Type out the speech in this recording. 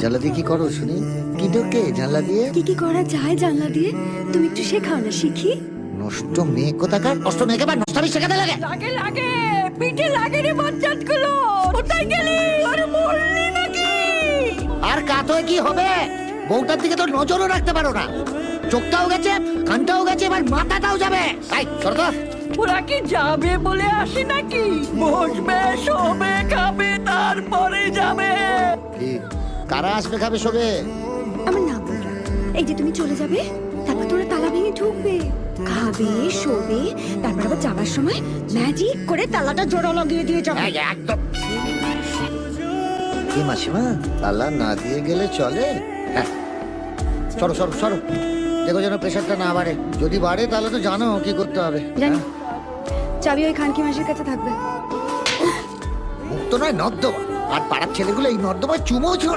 জানলা দিয়ে কি করো শুনি? কি ঢোকে জানলা দিয়ে? কি কি করা যায় জানলা দিয়ে? তুমি একটু শেখাও না, শিখি। নষ্ট মেয়ে কোথাকার, নষ্ট মেয়েকে বা নষ্টামি শেখাতে লাগে। লাগে লাগে, পিঠে লাগে রে বাচ্চাত গুলো। কোথায় গেলি? আরে মরলি নাকি? আর কাত হয়ে কি হবে? বউটার দিকে তো নজরও রাখতে পারো না। চোখটাও গেছে, কানটাও গেছে, এবার মাথাটাও যাবে। এই সরকার, ওরা কি যাবে বলে আসে নাকি? বসবে, শোবে, খাবে, তারপরে যাবে। কি কারা আসবে খাবে শোবে? আমার নাম বলরা। এই যে তুমি চলে যাবে, তারপর তোরা তালা ভেঙে ঢুকবে, খাবে, শোবে, তারপর আবার যাবার সময় ম্যাজিক করে তালাটা জোড়া লাগিয়ে দিয়ে যাবে। এই, একদম। কি মাসিমা, তালা না দিয়ে গেলে চলে? হ্যাঁ, সরো সরো সরো, দেখো যেন প্রেশারটা না বাড়ে। যদি বাড়ে তাহলে তো জানো কি করতে হবে। জানি। চাবি ওই খানকি মাসির কাছে থাকবে। মুক্ত নয় নর্দমা, আর পাড়ার ছেলেগুলো এই নর্দমায় চুমো ছিল।